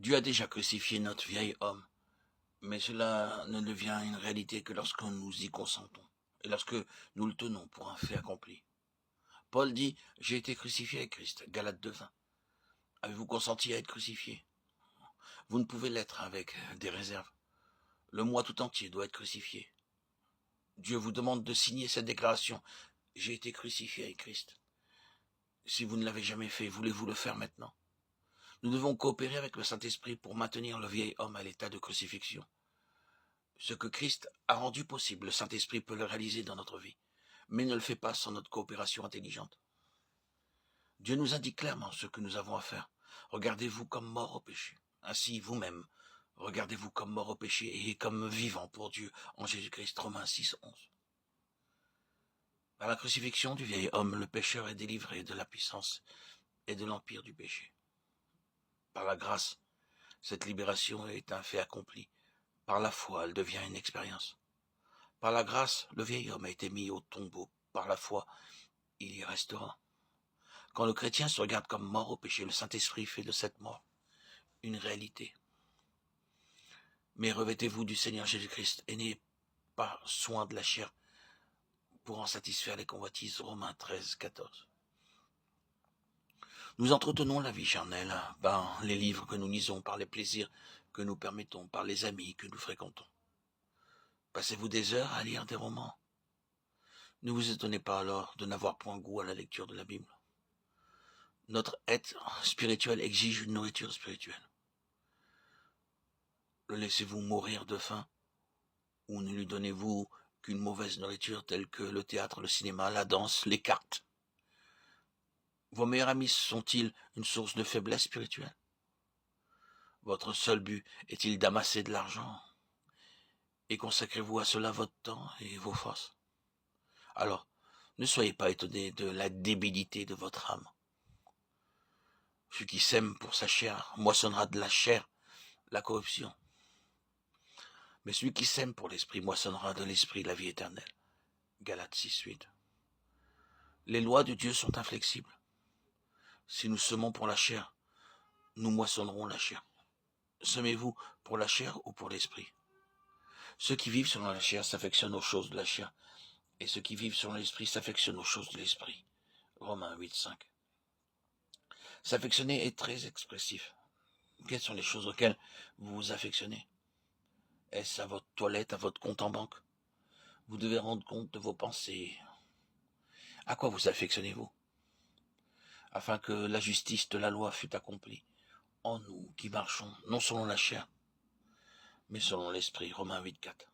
Dieu a déjà crucifié notre vieil homme, mais cela ne devient une réalité que lorsque nous y consentons et lorsque nous le tenons pour un fait accompli. Paul dit, j'ai été crucifié avec Christ, Galates 2:20. Avez-vous consenti à être crucifié? Vous ne pouvez l'être avec des réserves. Le moi tout entier doit être crucifié. Dieu vous demande de signer cette déclaration. J'ai été crucifié avec Christ. Si vous ne l'avez jamais fait, voulez-vous le faire maintenant? Nous devons coopérer avec le Saint-Esprit pour maintenir le vieil homme à l'état de crucifixion. Ce que Christ a rendu possible, le Saint-Esprit peut le réaliser dans notre vie, mais ne le fait pas sans notre coopération intelligente. Dieu nous indique clairement ce que nous avons à faire. Regardez-vous comme mort au péché. Ainsi, vous-même, regardez-vous comme mort au péché et comme vivant pour Dieu en Jésus-Christ. Romains 6:11. Par la crucifixion du vieil homme, le pécheur est délivré de la puissance et de l'empire du péché. Par la grâce, cette libération est un fait accompli. Par la foi, elle devient une expérience. Par la grâce, le vieil homme a été mis au tombeau. Par la foi, il y restera. Quand le chrétien se regarde comme mort au péché, le Saint-Esprit fait de cette mort une réalité. Mais revêtez-vous du Seigneur Jésus-Christ et n'ayez pas soin de la chair pour en satisfaire les convoitises. Romains 13:14. Nous entretenons la vie charnelle par les livres que nous lisons, par les plaisirs que nous permettons, par les amis que nous fréquentons. Passez-vous des heures à lire des romans? Ne vous étonnez pas alors de n'avoir point goût à la lecture de la Bible. Notre être spirituel exige une nourriture spirituelle. Le laissez-vous mourir de faim ou ne lui donnez-vous qu'une mauvaise nourriture telle que le théâtre, le cinéma, la danse, les cartes? Vos meilleurs amis sont-ils une source de faiblesse spirituelle? Votre seul but est-il d'amasser de l'argent? Et consacrez-vous à cela votre temps et vos forces? Alors, ne soyez pas étonnés de la débilité de votre âme. Celui qui sème pour sa chair moissonnera de la chair la corruption. Mais celui qui sème pour l'esprit moissonnera de l'esprit la vie éternelle. Galates 6:8. Les lois de Dieu sont inflexibles. Si nous semons pour la chair, nous moissonnerons la chair. Semez-vous pour la chair ou pour l'esprit? Ceux qui vivent selon la chair s'affectionnent aux choses de la chair, et ceux qui vivent selon l'esprit s'affectionnent aux choses de l'esprit. Romains 8:5. S'affectionner est très expressif. Quelles sont les choses auxquelles vous vous affectionnez? Est-ce à votre toilette, à votre compte en banque? Vous devez rendre compte de vos pensées. À quoi vous affectionnez-vous? Afin que la justice de la loi fût accomplie en nous qui marchons, non selon la chair, mais selon l'esprit. Romains 8:4.